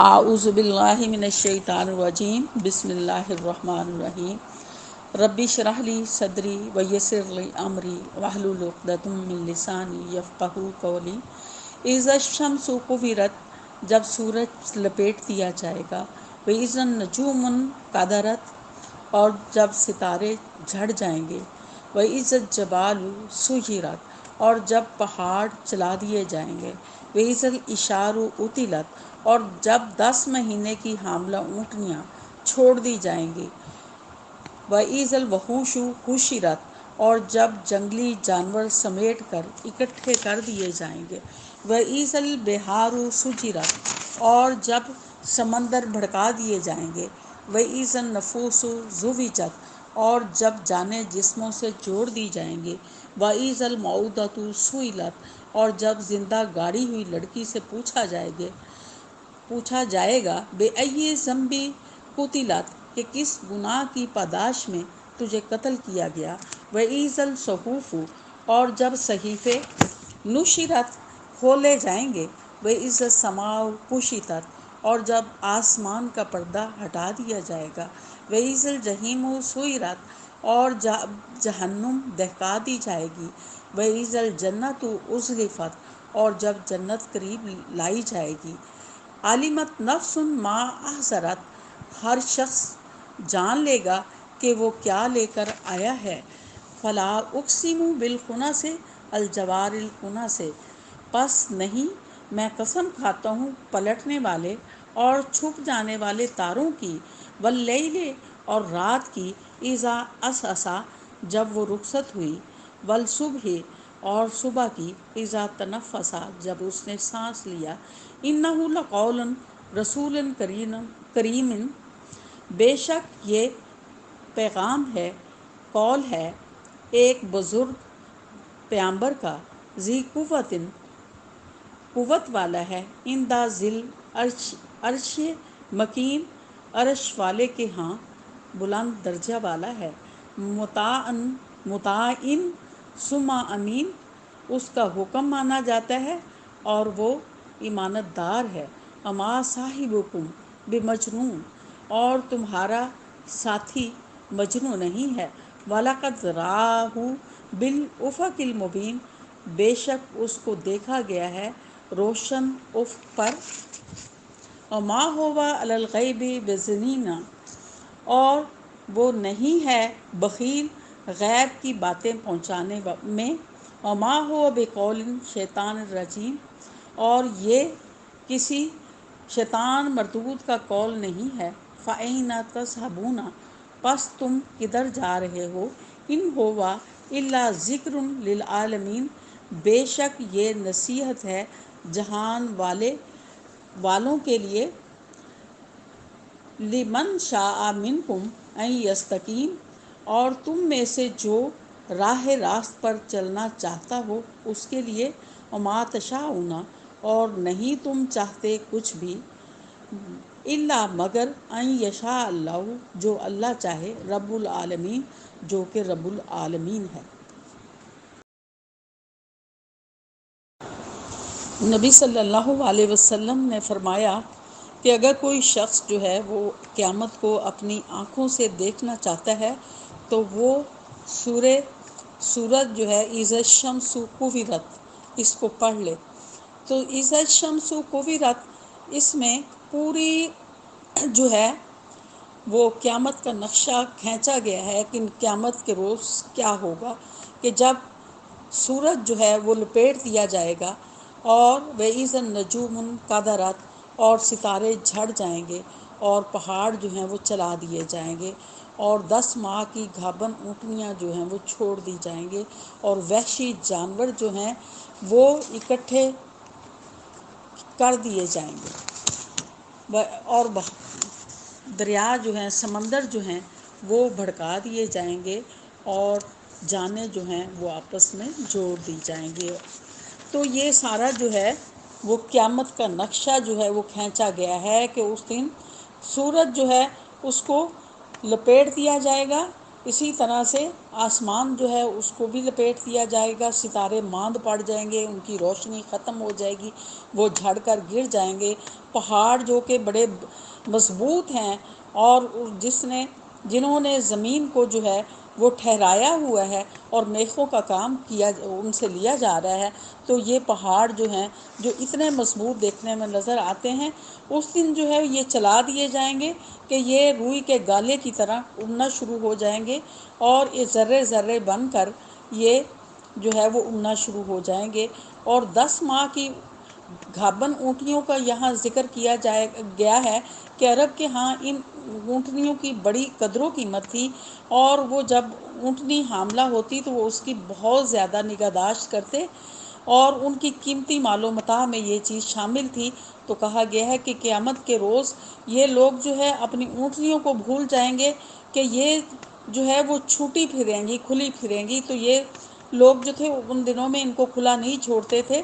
اعوذ باللہ من الشیطان الرجیم بسم اللہ الرحمن الرحیم رب اشرح لی صدری ویسر لی امری واحلل عقدۃ من لسانی یفقہوا قولی اذا الشمس کورت جب سورج لپیٹ دیا جائے گا واذا النجوم انکدرت اور جب ستارے جھڑ جائیں گے واذا الجبال سیرت اور جب پہاڑ چلا دیے جائیں گے واذا العشار عطلت اور جب 10 مہینے کی حاملہ اونٹنیاں چھوڑ دی جائیں گی وَإِذَا الْوُحُوشُ حُشِرَتْ اور جب جنگلی جانور سمیٹ کر اکٹھے کر دیے جائیں گے وَإِذَا الْبِحَارُ سُجِّرَتْ اور جب سمندر بھڑکا دیے جائیں گے وَإِذَا النُّفُوسُ زُوِّجَتْ اور جب جانیں جسموں سے جوڑ دی جائیں گے وَإِذَا الْمَوْءُودَةُ سُئِلَتْ اور جب زندہ گاڑی ہوئی لڑکی سے پوچھا جائے گا بِأَيِّ ذَنبٍ قُتِلَتْ کہ کس گناہ کی پاداش میں تجھے قتل کیا گیا وَإِذَا الصُّحُفُ اور جب صحیفے نُشِرَتْ کھولے جائیں گے وَإِذَا السَّمَاءُ كُشِطَتْ اور جب آسمان کا پردہ ہٹا دیا جائے گا وَإِذَا الْجَحِيمُ سُعِّرَتْ اور جب جہنم دہکا دی جائے گی وَإِذَا الْجَنَّةُ أُزْلِفَتْ اور جب جنت قریب لائی جائے گی عَلِمَتْ نَفْسٌ مَا أَحْضَرَتْ ہر شخص جان لے گا کہ وہ کیا لے کر آیا ہے فَلَا أُقْسِمُ بِالْخُنَّسِ الْجَوَارِ الْكُنَّسِ پس نہیں میں قسم کھاتا ہوں پلٹنے والے اور چھپ جانے والے تاروں کی وَاللَّيْلِ اور رات کی اذا عسعس جب وہ رخصت ہوئی وَالصُّبْحِ اور صبح کی اذا تنفس جب اس نے سانس لیا إِنَّهُ لَقَوْلٌ رَسُولٌ کریم بے شک یہ پیغام ہے قول ہے ایک بزرگ پیغمبر کا ذی قوت والا ہے عند ذی العرش مکین عرش والے کے ہاں بلند درجہ والا ہے مطاع ثم امین اس کا حکم مانا جاتا ہے اور وہ امانت دار ہے اما صاحبکم بمجنون اور تمہارا ساتھی مجنون نہیں ہے وَلَقَدْ رَآهُ بِالْأُفُقِ الْمُبِينِ بے شک اس کو دیکھا گیا ہے روشن افق پر وَمَا هُوَ عَلَى الْغَيْبِ بِضَنِينٍ اور وہ نہیں ہے بخیل غیب کی باتیں پہنچانے میں وَمَا هُوَ بِقَوْلِ الشَّيْطَانِ الرَّجِيمِ اور یہ کسی شیطان مردود کا قول نہیں ہے فَأَيْنَ تَذْهَبُونَ پس تم کدھر جا رہے ہو ان ہوا الا ذکر للعالمین بے شک یہ نصیحت ہے جہان والوں کے لیے لمن شاء منکم ان یستقیم اور تم میں سے جو راہ راست پر چلنا چاہتا ہو اس کے لیے وما تشاءون اور نہیں تم چاہتے کچھ بھی الا مگر ان یشاء اللہ جو اللہ چاہے رب العالمین جو کہ رب العالمین ہے۔ نبی صلی اللہ علیہ وسلم نے فرمایا کہ اگر کوئی شخص جو ہے وہ قیامت کو اپنی آنکھوں سے دیکھنا چاہتا ہے تو وہ سورج جو ہے اذا الشمس کورت اس کو پڑھ لے۔ تو اذا الشمس کورت اس میں پوری جو ہے وہ قیامت کا نقشہ کھینچا گیا ہے کہ قیامت کے روز کیا ہوگا کہ جب سورج جو ہے وہ لپیٹ دیا جائے گا اور وَإِذَا النُّجُومُ انکدرت اور ستارے جھڑ جائیں گے اور پہاڑ جو ہیں وہ چلا دیے جائیں گے اور 10 ماہ کی گھابن اونٹنیاں جو ہیں وہ چھوڑ دی جائیں گے اور وحشی جانور جو ہیں وہ اکٹھے کر دیے جائیں گے اور دریا جو ہیں سمندر جو ہیں وہ بھڑکا دیے جائیں گے اور جانیں جو ہیں وہ آپس میں جوڑ دی جائیں گے۔ تو یہ سارا جو ہے وہ قیامت کا نقشہ جو ہے وہ کھینچا گیا ہے کہ اس دن سورج جو ہے اس کو لپیٹ دیا جائے گا اسی طرح سے آسمان جو ہے اس کو بھی لپیٹ دیا جائے گا، ستارے ماند پڑ جائیں گے، ان کی روشنی ختم ہو جائے گی، وہ جھڑ کر گر جائیں گے۔ پہاڑ جو کہ بڑے مضبوط ہیں اور جنہوں نے زمین کو جو ہے وہ ٹھہرایا ہوا ہے اور میخوں کا کام کیا ان سے لیا جا رہا ہے، تو یہ پہاڑ جو ہیں جو اتنے مضبوط دیکھنے میں نظر آتے ہیں، اس دن جو ہے یہ چلا دیے جائیں گے کہ یہ روئی کے گالے کی طرح اڑنا شروع ہو جائیں گے، اور یہ ذرے ذرے بن کر یہ جو ہے وہ اڑنا شروع ہو جائیں گے۔ اور 10 ماہ کی گھابن اونٹنیوں کا یہاں ذکر کیا گیا ہے کہ عرب کے ہاں ان اونٹنیوں کی بڑی قدر و قیمت تھی، اور وہ جب اونٹنی حاملہ ہوتی تو وہ اس کی بہت زیادہ نگہداشت کرتے، اور ان کی قیمتی مال و متاع میں یہ چیز شامل تھی۔ تو کہا گیا ہے کہ قیامت کے روز یہ لوگ جو ہے اپنی اونٹنیوں کو بھول جائیں گے کہ یہ جو ہے وہ چھوٹی پھریں گی، کھلی پھریں گی، تو یہ لوگ جو تھے ان دنوں میں ان کو کھلا نہیں چھوڑتے تھے،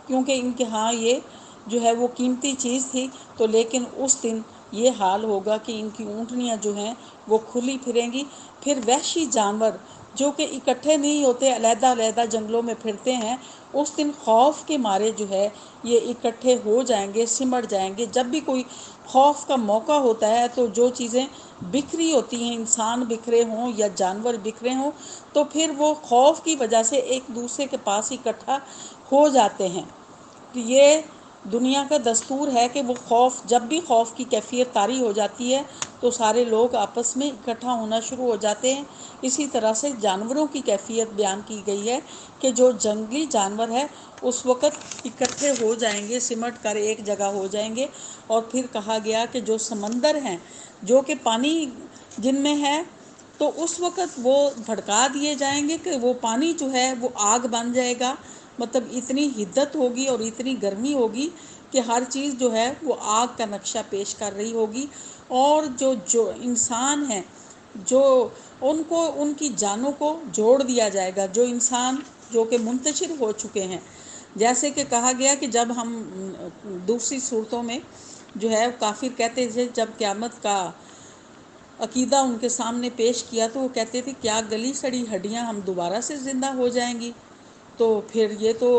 کیونکہ ان کے ہاں یہ جو ہے وہ قیمتی چیز تھی۔ تو لیکن اس دن یہ حال ہوگا کہ ان کی اونٹنیاں جو ہیں وہ کھلی پھریں گی۔ پھر وحشی جانور جو کہ اکٹھے نہیں ہوتے، علیحدہ علیحدہ جنگلوں میں پھرتے ہیں، اس دن خوف کے مارے جو ہے یہ اکٹھے ہو جائیں گے، سمٹ جائیں گے۔ جب بھی کوئی خوف کا موقع ہوتا ہے تو جو چیزیں بکھری ہوتی ہیں، انسان بکھرے ہوں یا جانور بکھرے ہوں، تو پھر وہ خوف کی وجہ سے ایک دوسرے کے پاس اکٹھا ہو جاتے ہیں۔ یہ دنیا کا دستور ہے کہ وہ جب بھی خوف کی کیفیت طاری ہو جاتی ہے تو سارے لوگ آپس میں اکٹھا ہونا شروع ہو جاتے ہیں۔ اسی طرح سے جانوروں کی کیفیت بیان کی گئی ہے کہ جو جنگلی جانور ہے اس وقت اکٹھے ہو جائیں گے، سمٹ کر ایک جگہ ہو جائیں گے۔ اور پھر کہا گیا کہ جو سمندر ہیں جو کہ پانی جن میں ہے، تو اس وقت وہ بھڑکا دیے جائیں گے کہ وہ پانی جو ہے وہ آگ بن جائے گا، مطلب اتنی حدت ہوگی اور اتنی گرمی ہوگی کہ ہر چیز جو ہے وہ آگ کا نقشہ پیش کر رہی ہوگی، اور جو انسان ہیں جو ان کی جانوں کو جوڑ دیا جائے گا، جو انسان جو کہ منتشر ہو چکے ہیں۔ جیسے کہ کہا گیا کہ جب ہم دوسری صورتوں میں جو ہے کافر کہتے تھے، جب قیامت کا عقیدہ ان کے سامنے پیش کیا تو وہ کہتے تھے کیا گلی سڑی ہڈیاں ہم دوبارہ سے زندہ ہو جائیں گی؟ تو پھر یہ تو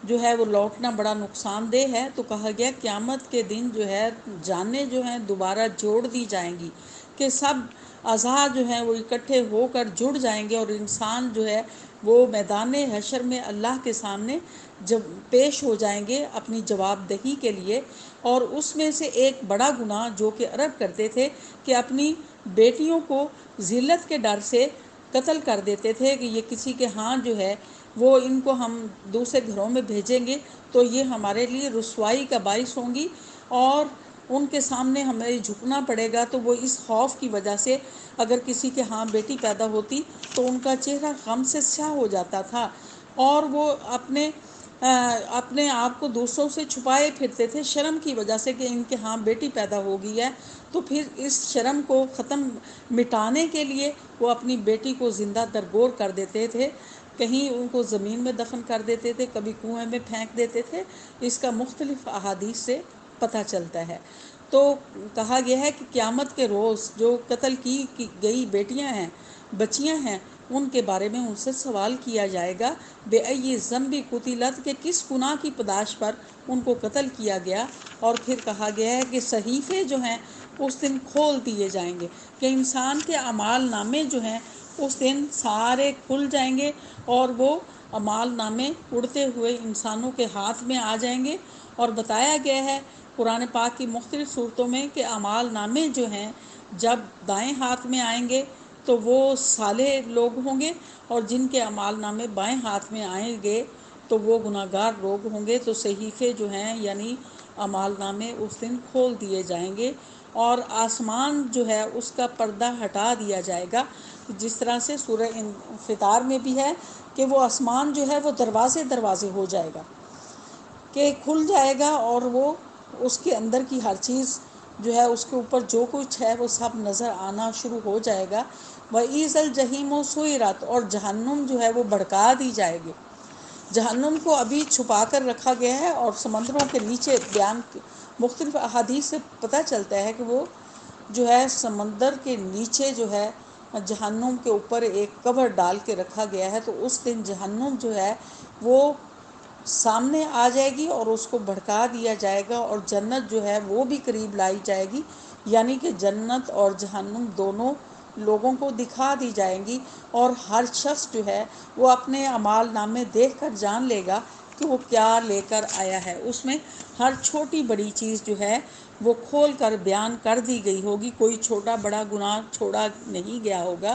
جو ہے وہ لوٹنا بڑا نقصان دہ ہے۔ تو کہا گیا قیامت کے دن جو ہے جانیں جو ہیں دوبارہ جوڑ دی جائیں گی، کہ سب اعضاء جو ہیں وہ اکٹھے ہو کر جڑ جائیں گے، اور انسان جو ہے وہ میدان حشر میں اللہ کے سامنے جب پیش ہو جائیں گے اپنی جواب دہی کے لیے۔ اور اس میں سے ایک بڑا گناہ جو کہ عرب کرتے تھے کہ اپنی بیٹیوں کو ذلت کے ڈر سے قتل کر دیتے تھے کہ یہ کسی کے ہاں جو ہے وہ ان کو ہم دوسرے گھروں میں بھیجیں گے تو یہ ہمارے لیے رسوائی کا باعث ہوں گی، اور ان کے سامنے ہمیں جھکنا پڑے گا۔ تو وہ اس خوف کی وجہ سے اگر کسی کے ہاں بیٹی پیدا ہوتی تو ان کا چہرہ غم سے سیاہ ہو جاتا تھا، اور وہ اپنے آپ کو دوسروں سے چھپائے پھرتے تھے شرم کی وجہ سے کہ ان کے ہاں بیٹی پیدا ہو گئی ہے۔ تو پھر اس شرم کو مٹانے کے لیے وہ اپنی بیٹی کو زندہ درگور کر دیتے تھے، کہیں ان کو زمین میں دفن کر دیتے تھے، کبھی کنویں میں پھینک دیتے تھے۔ اس کا مختلف احادیث سے پتہ چلتا ہے۔ تو کہا گیا ہے کہ قیامت کے روز جو قتل کی گئی بیٹیاں ہیں، بچیاں ہیں، ان کے بارے میں ان سے سوال کیا جائے گا، بے ای ذنب قتلت، کہ کس گناہ کی پاداش پر ان کو قتل کیا گیا۔ اور پھر کہا گیا ہے کہ صحیفے جو ہیں اس دن کھول دیے جائیں گے، کہ انسان کے اعمال نامے جو ہیں اس دن سارے کھل جائیں گے، اور وہ اعمال نامے اڑتے ہوئے انسانوں کے ہاتھ میں آ جائیں گے۔ اور بتایا گیا ہے قرآن پاک کی مختلف صورتوں میں کہ اعمال نامے جو ہیں جب دائیں ہاتھ میں آئیں گے تو وہ صالح لوگ ہوں گے، اور جن کے اعمال نامے بائیں ہاتھ میں آئیں گے تو وہ گناہگار لوگ ہوں گے۔ تو صحیفے جو ہیں یعنی اعمال نامے اس دن کھول دیے جائیں گے، اور آسمان جو ہے اس کا پردہ ہٹا دیا جائے گا، جس طرح سے سورہ انفطار میں بھی ہے کہ وہ آسمان جو ہے وہ دروازے دروازے ہو جائے گا، کہ کھل جائے گا، اور وہ اس کے اندر کی ہر چیز جو ہے اس کے اوپر جو کچھ ہے وہ سب نظر آنا شروع ہو جائے گا۔ وَإِذَا الْجَحِيمُ سُعِّرَتْ، اور جہنم جو ہے وہ بھڑکا دی جائے گی۔ جہنم کو ابھی چھپا کر رکھا گیا ہے، اور سمندروں کے نیچے مختلف احادیث سے پتہ چلتا ہے کہ وہ جو ہے سمندر کے نیچے جو ہے جہنم کے اوپر ایک کور ڈال کے رکھا گیا ہے، تو اس دن جہنم جو ہے وہ سامنے آ جائے گی اور اس کو بھڑکا دیا جائے گا، اور جنت جو ہے وہ بھی قریب لائی جائے گی، یعنی کہ جنت اور جہنم دونوں لوگوں کو دکھا دی جائیں گی، اور ہر شخص جو ہے وہ اپنے اعمال نامے دیکھ کر جان لے گا کہ وہ کیا لے کر آیا ہے۔ اس میں ہر چھوٹی بڑی چیز جو ہے وہ کھول کر بیان کر دی گئی ہوگی، کوئی چھوٹا بڑا گناہ چھوڑا نہیں گیا ہوگا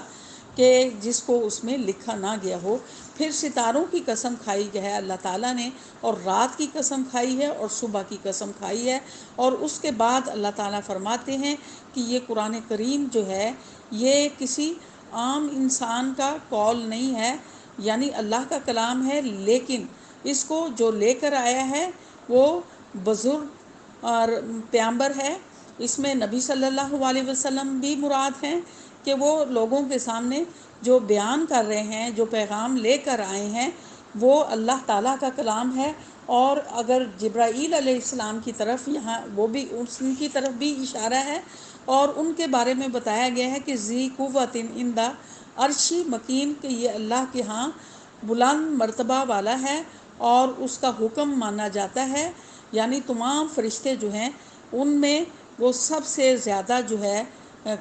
کہ جس کو اس میں لکھا نہ گیا ہو۔ پھر ستاروں کی قسم کھائی ہے اللہ تعالیٰ نے، اور رات کی قسم کھائی ہے، اور صبح کی قسم کھائی ہے، اور اس کے بعد اللہ تعالیٰ فرماتے ہیں کہ یہ قرآن کریم جو ہے یہ کسی عام انسان کا قول نہیں ہے، یعنی اللہ کا کلام ہے، لیکن اس کو جو لے کر آیا ہے وہ بزرگ اور پیغمبر ہے۔ اس میں نبی صلی اللہ علیہ وسلم بھی مراد ہیں کہ وہ لوگوں کے سامنے جو بیان کر رہے ہیں، جو پیغام لے کر آئے ہیں، وہ اللہ تعالیٰ کا کلام ہے۔ اور اگر جبرائیل علیہ السلام کی طرف یہاں وہ بھی ان کی طرف بھی اشارہ ہے، اور ان کے بارے میں بتایا گیا ہے کہ ذی قوت عند عرشی مکین، کہ یہ اللہ کے ہاں بلند مرتبہ والا ہے اور اس کا حکم مانا جاتا ہے، یعنی تمام فرشتے جو ہیں ان میں وہ سب سے زیادہ جو ہے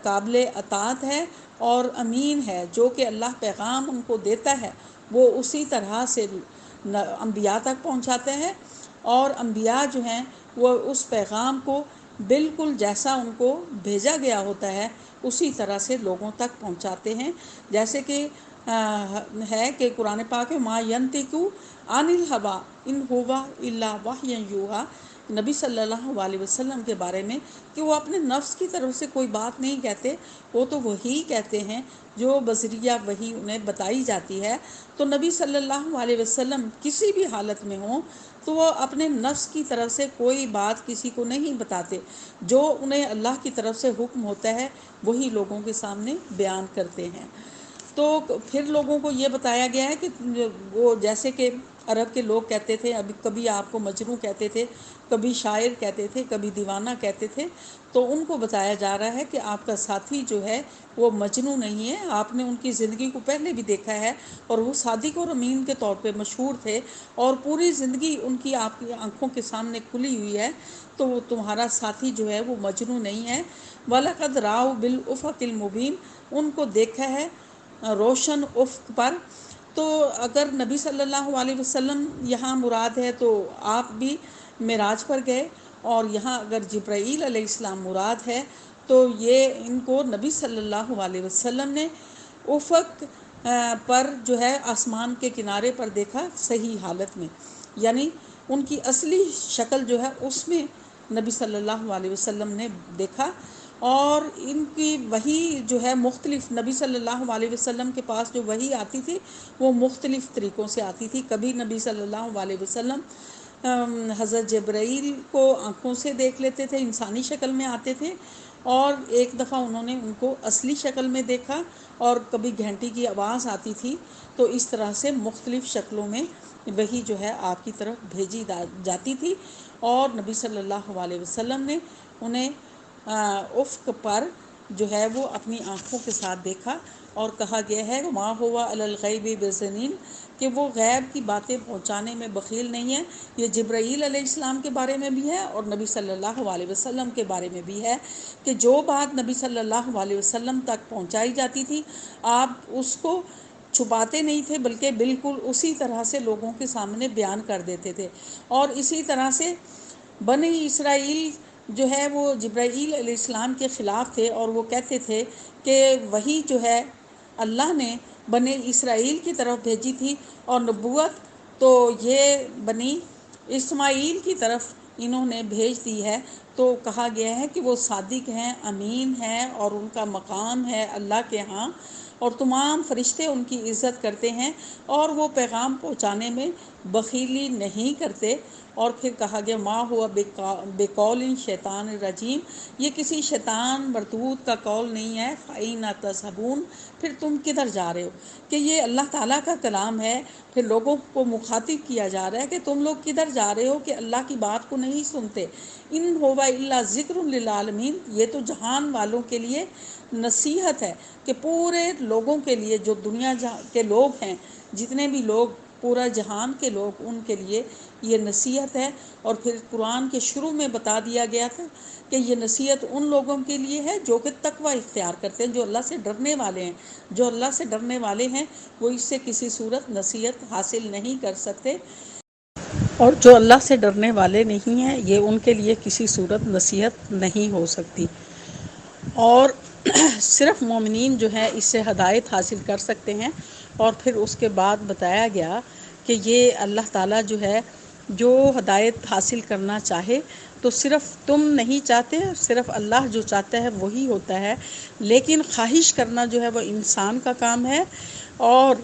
قابل اطاعت ہے اور امین ہے، جو کہ اللہ پیغام ان کو دیتا ہے وہ اسی طرح سے انبیاء تک پہنچاتے ہیں، اور انبیاء جو ہیں وہ اس پیغام کو بالکل جیسا ان کو بھیجا گیا ہوتا ہے اسی طرح سے لوگوں تک پہنچاتے ہیں۔ جیسے کہ ہے کہ قرآن پاک میں ما ینطق عن الہوا ان ہوا الا وحی یوحی، نبی صلی اللہ علیہ وسلم کے بارے میں کہ وہ اپنے نفس کی طرف سے کوئی بات نہیں کہتے، وہ تو وہی کہتے ہیں جو بذریعہ وہی انہیں بتائی جاتی ہے۔ تو نبی صلی اللہ علیہ وسلم کسی بھی حالت میں ہوں تو وہ اپنے نفس کی طرف سے کوئی بات کسی کو نہیں بتاتے، جو انہیں اللہ کی طرف سے حکم ہوتا ہے وہی لوگوں کے سامنے بیان کرتے ہیں۔ تو پھر لوگوں کو یہ بتایا گیا ہے کہ وہ جیسے کہ عرب کے لوگ کہتے تھے، ابھی کبھی آپ کو مجنوں کہتے تھے، کبھی شاعر کہتے تھے، کبھی دیوانہ کہتے تھے، تو ان کو بتایا جا رہا ہے کہ آپ کا ساتھی جو ہے وہ مجنوں نہیں ہے، آپ نے ان کی زندگی کو پہلے بھی دیکھا ہے، اور وہ صادق اور امین کے طور پہ مشہور تھے، اور پوری زندگی ان کی آپ کی آنکھوں کے سامنے کھلی ہوئی ہے، تو وہ تمہارا ساتھی جو ہے وہ مجنوں نہیں ہے۔ وَلَقَدْ رَأَوْا بِالْأُفُقِ الْمُبِينِ، ان کو دیکھا ہے روشن افق پر۔ تو اگر نبی صلی اللہ علیہ وسلم یہاں مراد ہے تو آپ بھی معراج پر گئے، اور یہاں اگر جبرائیل علیہ السلام مراد ہے تو یہ ان کو نبی صلی اللہ علیہ وسلم نے افق پر جو ہے آسمان کے کنارے پر دیکھا صحیح حالت میں، یعنی ان کی اصلی شکل جو ہے اس میں نبی صلی اللہ علیہ وسلم نے دیکھا۔ اور ان کی وحی جو ہے مختلف، نبی صلی اللہ علیہ وسلم کے پاس جو وحی آتی تھی وہ مختلف طریقوں سے آتی تھی۔ کبھی نبی صلی اللہ علیہ وسلم حضرت جبرائیل کو آنکھوں سے دیکھ لیتے تھے، انسانی شکل میں آتے تھے، اور ایک دفعہ انہوں نے ان کو اصلی شکل میں دیکھا، اور کبھی گھنٹی کی آواز آتی تھی، تو اس طرح سے مختلف شکلوں میں وحی جو ہے آپ کی طرف بھیجی جاتی تھی، اور نبی صلی اللہ علیہ وسلم نے انہیں افق پر جو ہے وہ اپنی آنکھوں کے ساتھ دیکھا، اور کہا گیا ہے وَمَا هُوَ عَلَى الْغَيْبِ بِضَنِينٍ، کہ وہ غیب کی باتیں پہنچانے میں بخیل نہیں ہے۔ یہ جبرائیل علیہ السلام کے بارے میں بھی ہے اور نبی صلی اللہ علیہ وسلم کے بارے میں بھی ہے کہ جو بات نبی صلی اللہ علیہ وسلم تک پہنچائی جاتی تھی آپ اس کو چھپاتے نہیں تھے، بلکہ بالکل اسی طرح سے لوگوں کے سامنے بیان کر دیتے تھے۔ اور اسی طرح سے بنی اسرائیل جو ہے وہ جبرائیل علیہ السلام کے خلاف تھے، اور وہ کہتے تھے کہ وہی جو ہے اللہ نے بنی اسرائیل کی طرف بھیجی تھی، اور نبوت تو یہ بنی اسماعیل کی طرف انہوں نے بھیج دی ہے۔ تو کہا گیا ہے کہ وہ صادق ہیں، امین ہیں، اور ان کا مقام ہے اللہ کے ہاں اور تمام فرشتے ان کی عزت کرتے ہیں اور وہ پیغام پہنچانے میں بخیلی نہیں کرتے۔ اور پھر کہا گیا ما ہوا بقول شیطان رجیم، یہ کسی شیطان مردود کا قول نہیں ہے۔ فَأَيْنَ تَذْهَبُونَ، پھر تم کدھر جا رہے ہو؟ کہ یہ اللہ تعالیٰ کا کلام ہے، پھر لوگوں کو مخاطب کیا جا رہا ہے کہ تم لوگ کدھر جا رہے ہو کہ اللہ کی بات کو نہیں سنتے۔ ان ہو الا ذکر للعالمین، یہ تو جہان والوں کے لیے نصیحت ہے، کہ پورے لوگوں کے لیے، جو دنیا کے لوگ ہیں، جتنے بھی لوگ، پورا جہان کے لوگ، ان کے لیے یہ نصیحت ہے۔ اور پھر قرآن کے شروع میں بتا دیا گیا تھا کہ یہ نصیحت ان لوگوں کے لیے ہے جو کہ تقوی اختیار کرتے ہیں، جو اللہ سے ڈرنے والے ہیں۔ جو اللہ سے ڈرنے والے ہیں وہ اس سے کسی صورت نصیحت حاصل نہیں کر سکتے، اور جو اللہ سے ڈرنے والے نہیں ہیں یہ ان کے لیے کسی صورت نصیحت نہیں ہو سکتی۔ اور صرف مومنین جو ہے اس سے ہدایت حاصل کر سکتے ہیں۔ اور پھر اس کے بعد بتایا گیا کہ یہ اللہ تعالیٰ جو ہے، جو ہدایت حاصل کرنا چاہے تو صرف تم نہیں چاہتے، صرف اللہ جو چاہتا ہے وہی ہوتا ہے، لیکن خواہش کرنا جو ہے وہ انسان کا کام ہے، اور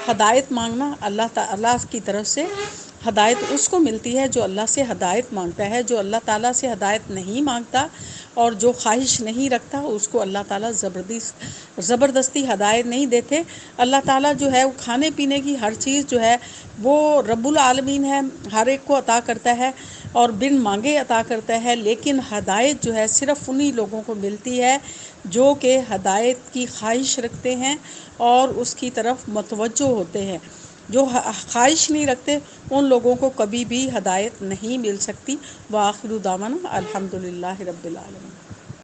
ہدایت مانگنا اللہ تعالیٰ کی طرف سے ہدایت اس کو ملتی ہے جو اللہ سے ہدایت مانگتا ہے۔ جو اللہ تعالیٰ سے ہدایت نہیں مانگتا اور جو خواہش نہیں رکھتا اس کو اللہ تعالیٰ زبردستی ہدایت نہیں دیتے۔ اللہ تعالیٰ جو ہے وہ کھانے پینے کی ہر چیز جو ہے وہ رب العالمین ہے، ہر ایک کو عطا کرتا ہے اور بن مانگے عطا کرتا ہے، لیکن ہدایت جو ہے صرف انہی لوگوں کو ملتی ہے جو کہ ہدایت کی خواہش رکھتے ہیں اور اس کی طرف متوجہ ہوتے ہیں۔ جو خواہش نہیں رکھتے ان لوگوں کو کبھی بھی ہدایت نہیں مل سکتی۔ وآخر دعوانا الحمدللہ رب العالمین۔